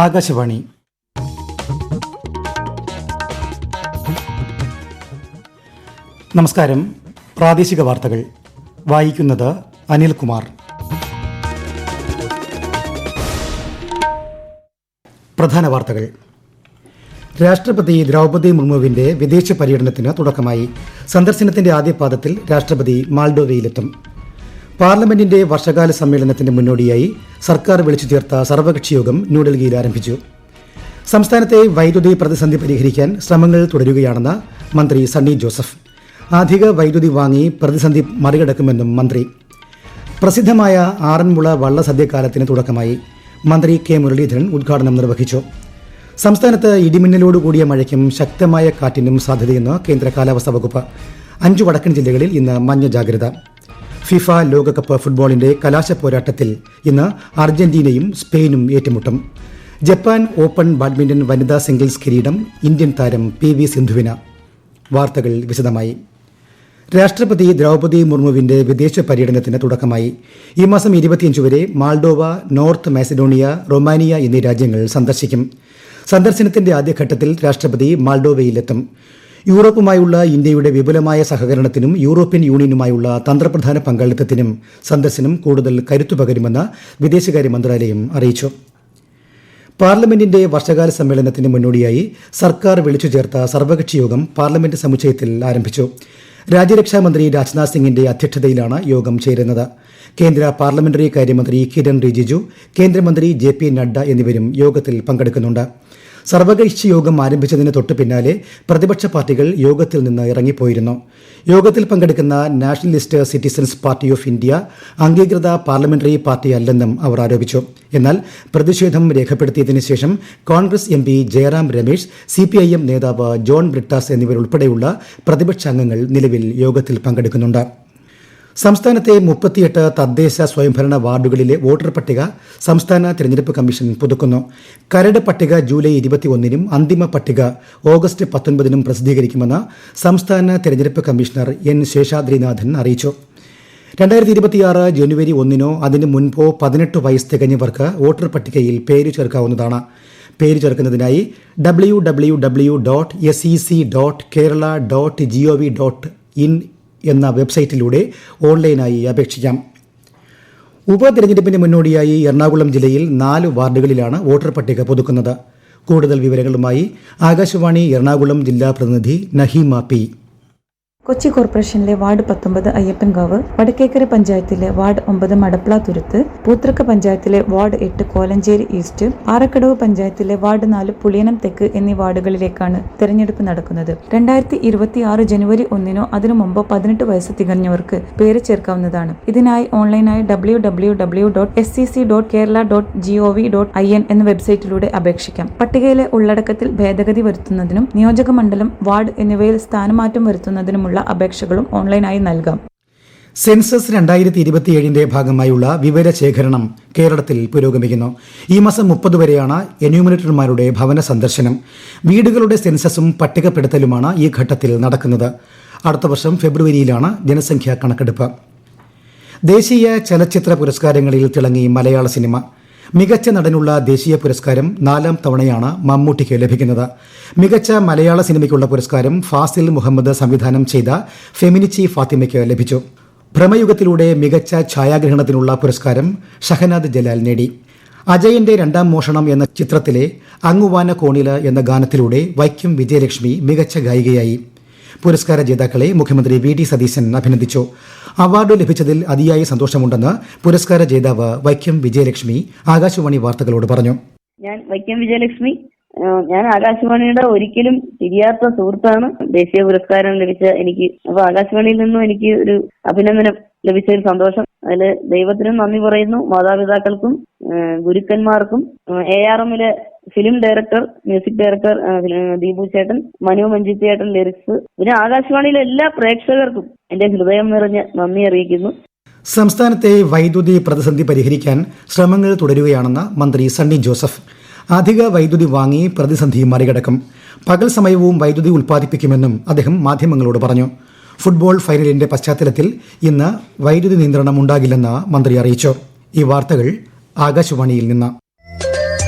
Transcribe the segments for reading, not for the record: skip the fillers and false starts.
ആകാശവാണി. നമസ്കാരം. പ്രാദേശിക വാർത്തകൾ വായിക്കുന്നത് അനിൽകുമാർ. പ്രധാന വാർത്തകൾ. രാഷ്ട്രപതി ദ്രൗപദി മുർമുവിന്റെ വിദേശ പര്യടനത്തിന് തുടക്കമായി. സന്ദർശനത്തിന്റെ ആദ്യപാദത്തിൽ രാഷ്ട്രപതി മാൾഡോവയിലെത്തും. പാർലമെന്റിന്റെ വർഷകാല സമ്മേളനത്തിന് മുന്നോടിയായി സർക്കാർ വിളിച്ചു ചേർത്ത സർവകക്ഷി യോഗം ന്യൂഡൽഹിയിൽ ആരംഭിച്ചു. സംസ്ഥാനത്തെ വൈദ്യുതി പ്രതിസന്ധി പരിഹരിക്കാൻ ശ്രമങ്ങൾ തുടരുകയാണെന്ന് മന്ത്രി സണ്ണി ജോസഫ്. അധിക വൈദ്യുതി വാങ്ങി പ്രതിസന്ധി മറികടക്കുമെന്നും മന്ത്രി. പ്രസിദ്ധമായ ആറന്മുള വള്ളസദ്യക്കാലത്തിന് തുടക്കമായി. മന്ത്രി കെ മുരളീധരൻ ഉദ്ഘാടനം നിർവഹിച്ചു. സംസ്ഥാനത്ത് ഇടിമിന്നലോടുകൂടിയ മഴയ്ക്കും ശക്തമായ കാറ്റിനും സാധ്യതയെന്ന് കേന്ദ്ര കാലാവസ്ഥാ വകുപ്പ്. 5 വടക്കൻ ജില്ലകളിൽ ഇന്ന് മഞ്ഞ ജാഗ്രത. ഫിഫ ലോകകപ്പ് ഫുട്ബോളിന്റെ കലാശ പോരാട്ടത്തിൽ ഇന്ന് അർജന്റീനയും സ്പെയിനും ഏറ്റുമുട്ടും. ജപ്പാൻ ഓപ്പൺ ബാഡ്മിന്റൺ വനിതാ സിംഗിൾസ് കിരീടം ഇന്ത്യൻ താരം PV സിന്ധുവിന്. വാർത്തകൾ വിശദമായി. രാഷ്ട്രപതി ദ്രൗപദി മുർമുവിന്റെ വിദേശ പര്യടനത്തിന് തുടക്കമായി. ഈ മാസം 25 വരെ മാൾഡോവ, നോർത്ത് മാസിഡോണിയ, റൊമാനിയ എന്നീ രാജ്യങ്ങൾ സന്ദർശിക്കും. സന്ദർശനത്തിന്റെ ആദ്യഘട്ടത്തിൽ രാഷ്ട്രപതി മാൾഡോവയിലെത്തും. യൂറോപ്പുമായുള്ള ഇന്ത്യയുടെ വിപുലമായ സഹകരണത്തിനും യൂറോപ്യൻ യൂണിയനുമായുള്ള തന്ത്രപ്രധാന പങ്കാളിത്തത്തിനും സന്ദർശനം കൂടുതൽ കരുത്തു പകരുമെന്ന് വിദേശകാര്യ മന്ത്രാലയം അറിയിച്ചു. പാർലമെന്റിന്റെ വർഷകാല സമ്മേളനത്തിന് മുന്നോടിയായി സർക്കാർ വിളിച്ചു ചേർത്ത സർവകക്ഷി യോഗം പാർലമെന്റ് സമുച്ചയത്തിൽ ആരംഭിച്ചു. രാജ്യരക്ഷാമന്ത്രി രാജ്നാഥ് സിംഗിന്റെ അധ്യക്ഷതയിലാണ് യോഗം ചേരുന്നത്. കേന്ദ്ര പാർലമെന്ററി കാര്യമന്ത്രി കിരൺ റിജിജു, കേന്ദ്രമന്ത്രി JP നഡ്ഡ എന്നിവരും യോഗത്തിൽ പങ്കെടുക്കുന്നുണ്ട്. സർവകക്ഷി യോഗം ആരംഭിച്ചതിന് തൊട്ടു പിന്നാലെ പ്രതിപക്ഷ പാർട്ടികൾ യോഗത്തിൽ നിന്ന് ഇറങ്ങിപ്പോയിരുന്നു. യോഗത്തിൽ പങ്കെടുക്കുന്ന nationalist citizens party of India അംഗീകൃത പാർലമെന്ററി പാർട്ടിയല്ലെന്നും അവർ ആരോപിച്ചു. എന്നാൽ പ്രതിഷേധം രേഖപ്പെടുത്തിയതിനു ശേഷം കോൺഗ്രസ് MP ജയറാം രമേശ്, CPIM നേതാവ് ജോൺ ബ്രിട്ടാസ് എന്നിവരുൾപ്പെടെയുള്ള പ്രതിപക്ഷ അംഗങ്ങൾ നിലവിൽ യോഗത്തിൽ പങ്കെടുക്കുന്നുണ്ട്. സംസ്ഥാനത്തെ 38 തദ്ദേശ സ്വയംഭരണ വാർഡുകളിലെ വോട്ടർ പട്ടിക സംസ്ഥാന തെരഞ്ഞെടുപ്പ് കമ്മീഷൻ പുതുക്കുന്നു. കരട് പട്ടിക ജൂലൈ 21-നും അന്തിമ പട്ടിക ഓഗസ്റ്റ് 19-നും പ്രസിദ്ധീകരിക്കുമെന്ന് സംസ്ഥാന തെരഞ്ഞെടുപ്പ് കമ്മീഷണർ N ശേഷാദ്രിനാഥൻ അറിയിച്ചു. 2026 ജനുവരി 1-നോ അതിന് മുൻപോ 18 വയസ്സ് തികഞ്ഞവർക്ക് വോട്ടർ പട്ടികയിൽ പേര് ചേർക്കാവുന്നതാണ്. പേര് ചേർക്കുന്നതിനായി www.sec.kerala.gov.in എന്ന വെബ്സൈറ്റിലൂടെ ഓൺലൈനായി അപേക്ഷിക്കാം. ഉപതെരഞ്ഞെടുപ്പിന് മുന്നോടിയായി എറണാകുളം ജില്ലയിൽ 4 വാർഡുകളിലാണ് വോട്ടർ പട്ടിക പുതുക്കുന്നത്. കൂടുതൽ വിവരങ്ങളുമായി ആകാശവാണി എറണാകുളം ജില്ലാ പ്രതിനിധി നഹീമ P. കൊച്ചി കോർപ്പറേഷനിലെ വാർഡ് 19 അയ്യപ്പൻകാവ്, വടക്കേക്കര പഞ്ചായത്തിലെ വാർഡ് 9 മടപ്ല തുരുത്ത്, പൂത്തൃക്ക പഞ്ചായത്തിലെ വാർഡ് 8 കോലഞ്ചേരി ഈസ്റ്റ്, ആറക്കടവ് പഞ്ചായത്തിലെ വാർഡ് 4 പുളിയനം തെക്ക് എന്നീ വാർഡുകളിലേക്കാണ് തെരഞ്ഞെടുപ്പ് നടക്കുന്നത്. 2026 ജനുവരി 1-നോ അതിനു മുമ്പോ 18 വയസ്സ് തികഞ്ഞവർക്ക് പേര് ചേർക്കാവുന്നതാണ്. ഇതിനായി ഓൺലൈനായി www.sec.kerala.gov.in എന്ന വെബ്സൈറ്റിലൂടെ അപേക്ഷിക്കാം. പട്ടികയിലെ ഉള്ളടക്കത്തിൽ ഭേദഗതി വരുത്തുന്നതിനും നിയോജക മണ്ഡലം, വാർഡ് എന്നിവയിൽ സ്ഥാനമാറ്റം വരുത്തുന്നതിനുമുള്ള അപേക്ഷകളും ഓൺലൈനായി നൽകാം. സെൻസസ് 2027ന്റെ ഭാഗമായുള്ള വിവരശേഖരണം കേരളത്തിൽ പുരോഗമിക്കുന്നു. ഈ മാസം 30 വരെയാണ് എന്യൂമറേറ്റർമാരുടെ ഭവന സന്ദർശനം. വീടുകളുടെ സെൻസസും പട്ടികപ്പെടുത്തലുമാണ് ഈ ഘട്ടത്തിൽ നടക്കുന്നത്. അടുത്ത വർഷം ഫെബ്രുവരിയിലാണ് ജനസംഖ്യാ കണക്കെടുപ്പ്. ദേശീയ ചലച്ചിത്ര പുരസ്കാരങ്ങളിൽ തിളങ്ങി മലയാള സിനിമ. മികച്ച നടനുള്ള ദേശീയ പുരസ്കാരം 4ാം തവണയാണ് മമ്മൂട്ടിക്ക് ലഭിക്കുന്നത്. മികച്ച മലയാള സിനിമയ്ക്കുള്ള പുരസ്കാരം ഫാസിൽ മുഹമ്മദ് സംവിധാനം ചെയ്ത ഫെമിനിച്ചി ഫാത്തിമയ്ക്ക് ലഭിച്ചു. ഭ്രമയുഗത്തിലൂടെ മികച്ച ഛായാഗ്രഹണത്തിനുള്ള പുരസ്കാരം ഷഹനാദ് ജലാൽ നേടി. അജയന്റെ 2ാം മോഷണം എന്ന ചിത്രത്തിലെ അങ്ങുവാന കോണില എന്ന ഗാനത്തിലൂടെ വൈക്കം വിജയലക്ഷ്മി മികച്ച ഗായികയായി. പുരസ്കാര ജേതാക്കളെ മുഖ്യമന്ത്രി VD സതീശൻ അഭിനന്ദിച്ചു. അവാർഡ് ലഭിച്ചതിൽ അതിയായ സന്തോഷമുണ്ടെന്ന് പുരസ്കാര ജേതാവ് വൈക്കം വിജയലക്ഷ്മി ആകാശവാണി വാർത്തകളോട് പറഞ്ഞു. ഞാൻ വൈക്കം വിജയലക്ഷ്മി. ഞാൻ ആകാശവാണിയുടെ ഒരിക്കലും തിരിയാത്ത സുഹൃത്താണ്. ദേശീയ പുരസ്കാരം ലഭിച്ച എനിക്ക്, അപ്പൊ ആകാശവാണിയിൽ നിന്നും എനിക്ക് ഒരു അഭിനന്ദനം ലഭിച്ച ഒരു സന്തോഷം. അതില് ദൈവത്തിനും നന്ദി പറയുന്നു, മാതാപിതാക്കൾക്കും ഗുരുക്കന്മാർക്കും, ARMലെ film director, music director Deepu ചേട്ടൻ, മനു മഞ്ജിത്ത് ചേട്ടൻ ലിറിക്സ്, പിന്നെ ആകാശവാണിയിലെ എല്ലാ പ്രേക്ഷകർക്കും എന്റെ ഹൃദയം നിറഞ്ഞ നന്ദി അറിയിക്കുന്നു. സംസ്ഥാനത്തെ വൈദ്യുതി പ്രതിസന്ധി പരിഹരിക്കാൻ ശ്രമങ്ങൾ തുടരുകയാണെന്ന് മന്ത്രി സണ്ണി ജോസഫ്. അധിക വൈദ്യുതി വാങ്ങി പ്രതിസന്ധി മറികടക്കും. പകൽ സമയവും വൈദ്യുതി ഉൽപ്പാദിപ്പിക്കുമെന്നും അദ്ദേഹം മാധ്യമങ്ങളോട് പറഞ്ഞു. ഫുട്ബോൾ ഫൈനലിന്റെ പശ്ചാത്തലത്തിൽ ഇന്ന് വൈദ്യുതി നിയന്ത്രണം ഉണ്ടാകില്ലെന്ന് മന്ത്രി അറിയിച്ചു. ഈ വാർത്തകൾ ആകാശവാണിയിൽ നിന്ന്.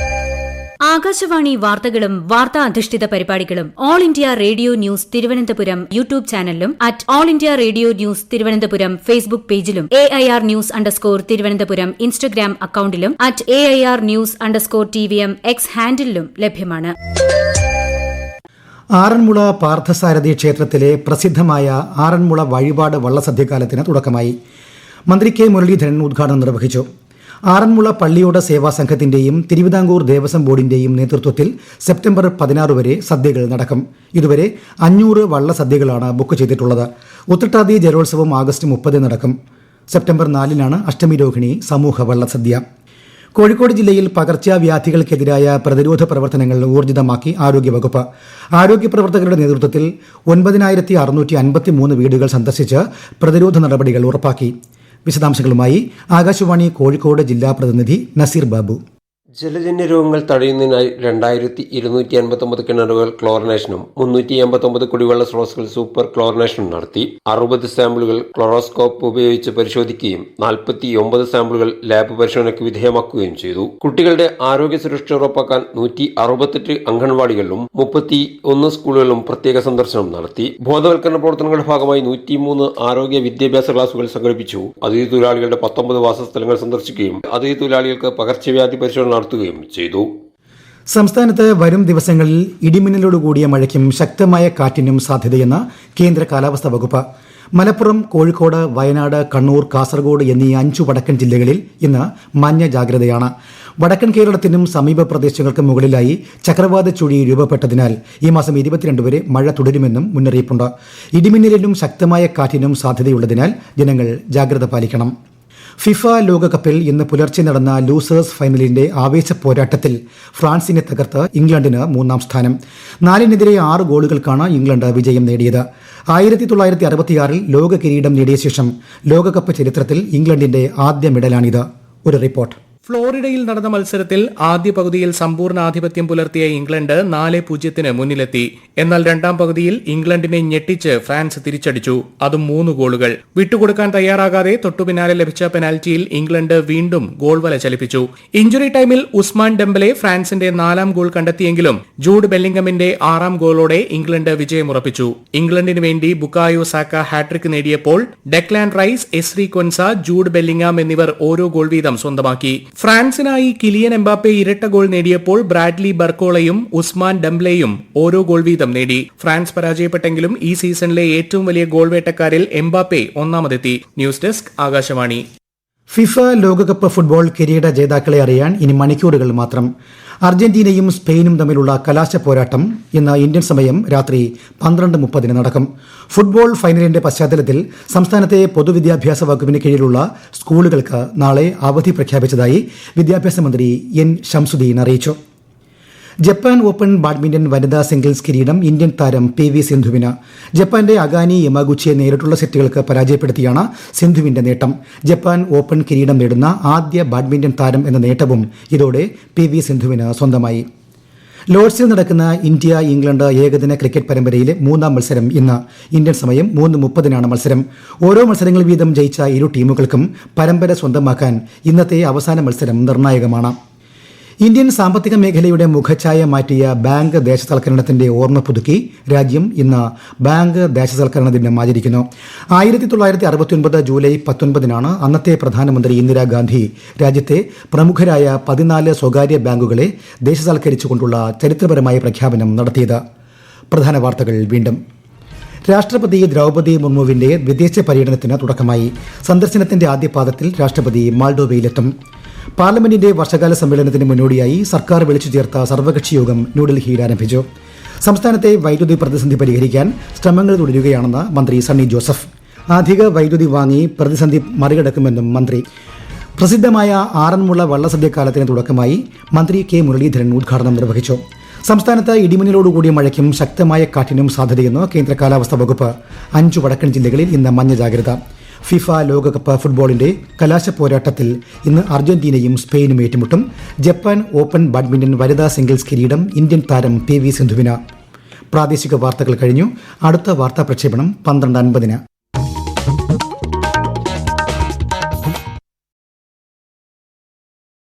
ആകാശവാണി വാർത്തകളും വാർത്താ അധിഷ്ഠിത പരിപാടികളും all India radio news Thiruvananthapuram YouTube ചാനലിലും at all India radio news Thiruvananthapuram Facebook പേജിലും AIR ന്യൂസ് _ തിരുവനന്തപുരം ഇൻസ്റ്റഗ്രാം അക്കൌണ്ടിലും at AIR news _ TVM X ഹാൻഡിലും ലഭ്യമാണ്. ആറന്മുള പാർത്ഥസാരഥി ക്ഷേത്രത്തിലെ പ്രസിദ്ധമായ ആറന്മുള വഴിപാട് വള്ളസദ്യകാലത്തിന് തുടക്കമായി. മന്ത്രി കെ മുരളീധരൻ ഉദ്ഘാടനം നിർവഹിച്ചു. ആറന്മുള പള്ളിയോട സേവാ സംഘത്തിന്റെയും തിരുവിതാംകൂർ ദേവസ്വം ബോർഡിന്റെയും നേതൃത്വത്തിൽ സെപ്റ്റംബർ 16 വരെ സദ്യകൾ നടക്കും. ഇതുവരെ 500 വള്ളസദ്യകളാണ് ബുക്ക് ചെയ്തിട്ടുള്ളത്. ഉത്രട്ടാതി ജലോത്സവം ആഗസ്റ്റ് 30 നടക്കും. സെപ്റ്റംബർ 4 അഷ്ടമി രോഹിണി സമൂഹ വള്ളസദ്യ. കോഴിക്കോട് ജില്ലയിൽ പകർച്ചവ്യാധികൾക്കെതിരായ പ്രതിരോധ പ്രവർത്തനങ്ങൾ ഊർജിതമാക്കി ആരോഗ്യവകുപ്പ്. ആരോഗ്യപ്രവർത്തകരുടെ നേതൃത്വത്തിൽ 9653 വീടുകൾ സന്ദർശിച്ച് പ്രതിരോധ നടപടികൾ ഉറപ്പാക്കി. വിശദാംശങ്ങളുമായി ആകാശവാണി കോഴിക്കോട് ജില്ലാ പ്രതിനിധി നസീർ ബാബു. ജലജന്യ രോഗങ്ങൾ തടയുന്നതിനായി 2259 കിണറുകൾ ക്ലോറിനേഷനും 389 കുടിവെള്ള സ്രോതസ്സുകൾ സൂപ്പർ ക്ലോറിനേഷനും നടത്തി. 60 സാമ്പിളുകൾ ക്ലോറോസ്കോപ്പ് ഉപയോഗിച്ച് പരിശോധിക്കുകയും 49 സാമ്പിളുകൾ ലാബ് പരിശോധനയ്ക്ക് വിധേയമാക്കുകയും ചെയ്തു. കുട്ടികളുടെ ആരോഗ്യ സുരക്ഷ ഉറപ്പാക്കാൻ 168 അംഗൻവാടികളിലും 31 സ്കൂളുകളിലും പ്രത്യേക സന്ദർശനം നടത്തി. ബോധവൽക്കരണ പ്രവർത്തനങ്ങളുടെ ഭാഗമായി 103 ആരോഗ്യ വിദ്യാഭ്യാസ ക്ലാസുകൾ സംഘടിപ്പിച്ചു. അതിഥി തൊഴിലാളികളുടെ 19 വാസസ്ഥലങ്ങൾ സന്ദർശിക്കുകയും അതിഥി തൊഴിലാളികൾക്ക് പകർച്ചവ്യാധി പരിശോധന നടത്തുകയും ചെയ്തു. സംസ്ഥാനത്ത് വരും ദിവസങ്ങളിൽ ഇടിമിന്നലോടുകൂടിയ മഴയ്ക്കും ശക്തമായ കാറ്റിനും സാധ്യതയെന്ന് കേന്ദ്ര കാലാവസ്ഥാ വകുപ്പ്. മലപ്പുറം, കോഴിക്കോട്, വയനാട്, കണ്ണൂർ, കാസർഗോഡ് എന്നീ 5 വടക്കൻ ജില്ലകളിൽ ഇന്ന് മഞ്ഞ ജാഗ്രതയാണ്. വടക്കൻ കേരളത്തിനും സമീപ പ്രദേശങ്ങൾക്കും മുകളിലായി ചക്രവാത ചുഴി രൂപപ്പെട്ടതിനാൽ ഈ മാസം 22 വരെ മഴ തുടരുമെന്നും മുന്നറിയിപ്പുണ്ട്. ഇടിമിന്നലിനും ശക്തമായ കാറ്റിനും സാധ്യതയുള്ളതിനാൽ ജനങ്ങൾ ജാഗ്രത പാലിക്കണം. ഫിഫ ലോകകപ്പിൽ ഇന്ന് പുലർച്ചെ നടന്ന ലൂസേഴ്സ് ഫൈനലിന്റെ ആവേശ പോരാട്ടത്തിൽ ഫ്രാൻസിനെ തകർത്ത് ഇംഗ്ലണ്ടിന് 3ാം സ്ഥാനം. 4-നെതിരെ 6 ഗോളുകൾക്കാണ് ഇംഗ്ലണ്ട് വിജയം നേടിയത്. 1966 ലോക കിരീടം നേടിയ ശേഷം ലോകകപ്പ് ചരിത്രത്തിൽ ഇംഗ്ലണ്ടിന്റെ ആദ്യ മെഡലാണിത്. ഒരു റിപ്പോർട്ട്. ഫ്ലോറിഡയിൽ നടന്ന മത്സരത്തിൽ ആദ്യ പകുതിയിൽ സമ്പൂർണ്ണ ആധിപത്യം പുലർത്തിയ ഇംഗ്ലണ്ട് 4-0 മുന്നിലെത്തി. എന്നാൽ രണ്ടാം പകുതിയിൽ ഇംഗ്ലണ്ടിനെ ഞെട്ടിച്ച് ഫ്രാൻസ് തിരിച്ചടിച്ചു. അതും 3 ഗോളുകൾ. വിട്ടുകൊടുക്കാൻ തയ്യാറാകാതെ തൊട്ടുപിന്നാലെ ലഭിച്ച പെനാൽറ്റിയിൽ ഇംഗ്ലണ്ട് വീണ്ടും ഗോൾ വല ചലിപ്പിച്ചു. ഇഞ്ചുറി ടൈമിൽ ഉസ്മാൻ ഡെംബലെ ഫ്രാൻസിന്റെ 4ാം ഗോൾ കണ്ടെത്തിയെങ്കിലും ജൂഡ് ബെല്ലിംഗമിന്റെ 6ാം ഗോളോടെ ഇംഗ്ലണ്ട് വിജയമുറപ്പിച്ചു. ഇംഗ്ലണ്ടിന് വേണ്ടി ബുക്കായോ സാക്ക ഹാട്രിക് നേടിയപ്പോൾ Declan Rice, Ezri Konsa, Jude Bellingham എന്നിവർ ഓരോ ഗോൾ വീതം സ്വന്തമാക്കി. ഫ്രാൻസിനായി കിലിയൻ എംബാപ്പെ ഇരട്ട ഗോൾ നേടിയപ്പോൾ ബ്രാഡ്ലി ബർക്കോളയും ഉസ്മാൻ ഡംബ്ലെയും ഓരോ ഗോൾ വീതം നേടി. ഫ്രാൻസ് പരാജയപ്പെട്ടെങ്കിലും ഈ സീസണിലെ ഏറ്റവും വലിയ ഗോൾ വേട്ടക്കാരിൽ എംബാപ്പെ ഒന്നാമതെത്തി. News desk Akashvani. ഫിഫ ലോകകപ്പ് ഫുട്ബോൾ കിരീട ജേതാക്കളെ അറിയാൻ ഇനി മണിക്കൂറുകൾ മാത്രം. അർജന്റീനയും സ്പെയിനും തമ്മിലുള്ള കലാശ പോരാട്ടം ഇന്ന് ഇന്ത്യൻ സമയം രാത്രി 12:30 നടക്കും. ഫുട്ബോൾ ഫൈനലിന്റെ പശ്ചാത്തലത്തിൽ സംസ്ഥാനത്തെ പൊതുവിദ്യാഭ്യാസ വകുപ്പിന് കീഴിലുള്ള സ്കൂളുകൾക്ക് നാളെ അവധി പ്രഖ്യാപിച്ചതായി വിദ്യാഭ്യാസ മന്ത്രി എൻ ശംസുദ്ദീൻ അറിയിച്ചു. ജപ്പാൻ ഓപ്പൺ ബാഡ്മിന്റൺ വനിതാ സിംഗിൾസ് കിരീടം ഇന്ത്യൻ താരം PV സിന്ധുവിന്. ജപ്പാന്റെ അഗാനി യമഗുച്ചിയെ നേരിട്ടുള്ള സെറ്റുകൾക്ക് പരാജയപ്പെടുത്തിയാണ് സിന്ധുവിന്റെ നേട്ടം. ജപ്പാൻ ഓപ്പൺ കിരീടം നേടുന്ന ആദ്യ ബാഡ്മിന്റൺ താരം എന്ന നേട്ടവും ഇതോടെ PV സിന്ധുവിന് സ്വന്തമായി. ലോർഡ്സിൽ നടക്കുന്ന ഇന്ത്യ ഇംഗ്ലണ്ട് ഏകദിന ക്രിക്കറ്റ് പരമ്പരയിലെ 3ാം മത്സരം ഇന്ന്. ഇന്ത്യൻ സമയം 3:30 മത്സരം. ഓരോ മത്സരങ്ങൾ വീതം ജയിച്ച ഇരു ടീമുകൾക്കും പരമ്പര സ്വന്തമാക്കാൻ ഇന്നത്തെ അവസാന മത്സരം നിർണായകമാണ്. ഇന്ത്യൻ സാമ്പത്തിക മേഖലയുടെ മുഖഛായ മാറ്റിയ ബാങ്ക് ദേശസൽക്കരണത്തിന്റെ ഓർമ്മ പുതുക്കി രാജ്യം ഇന്ന് ബാങ്ക് ദേശസൽക്കരണ ദിനം ആചരിക്കുന്നു. 1969 ജൂലൈ 19 അന്നത്തെ പ്രധാനമന്ത്രി ഇന്ദിരാഗാന്ധി രാജ്യത്തെ പ്രമുഖരായ 14 സ്വകാര്യ ബാങ്കുകളെ ദേശസൽക്കരിച്ചുകൊണ്ടുള്ള ചരിത്രപരമായ പ്രഖ്യാപനം നടത്തിയത്. പ്രധാന വാർത്തകൾ വീണ്ടും. രാഷ്ട്രപതി ദ്രൗപദി മുർമുവിന്റെ വിദേശ പര്യടനത്തിന് തുടക്കമായി. സന്ദർശനത്തിന്റെ ആദ്യപാദത്തിൽ രാഷ്ട്രപതി മാൾഡോവയിലെത്തും. പാർലമെന്റിന്റെ വർഷകാല സമ്മേളനത്തിന് മുന്നോടിയായി സർക്കാർ വിളിച്ചു ചേർത്ത സർവകക്ഷി യോഗം ന്യൂഡൽഹിയിൽ ആരംഭിച്ചു. സംസ്ഥാനത്തെ വൈദ്യുതി പ്രതിസന്ധി പരിഹരിക്കാൻ ശ്രമങ്ങൾ തുടരുകയാണെന്ന് മന്ത്രി സണ്ണി ജോസഫ്. അധിക വൈദ്യുതി വാങ്ങി പ്രതിസന്ധി മറികടക്കുമെന്നും മന്ത്രി. പ്രസിദ്ധമായ ആറന്മുള വള്ളസദ്യക്കാലത്തിന് തുടക്കമായി. മന്ത്രി കെ മുരളീധരൻ ഉദ്ഘാടനം നിർവഹിച്ചു. സംസ്ഥാനത്ത് ഇടിമിന്നലോടുകൂടിയ മഴയ്ക്കും ശക്തമായ കാറ്റിനും സാധ്യതയെന്ന് കേന്ദ്ര കാലാവസ്ഥാ വകുപ്പ്. 5 വടക്കൻ ജില്ലകളിൽ ഇന്ന് മഞ്ഞ ജാഗ്രത. ഫിഫ ലോകകപ്പ് ഫുട്ബോളിന്റെ കലാശ പോരാട്ടത്തിൽ ഇന്ന് അർജന്റീനയും സ്പെയിനും ഏറ്റുമുട്ടും. ജപ്പാൻ ഓപ്പൺ ബാഡ്മിന്റൺ വനിതാ സിംഗിൾസ് കിരീടം ഇന്ത്യൻ താരം PV സിന്ധുവിന്. പ്രാദേശിക വാർത്തകൾ കഴിഞ്ഞു. അടുത്ത വാർത്താ പ്രക്ഷേപണം 12:50.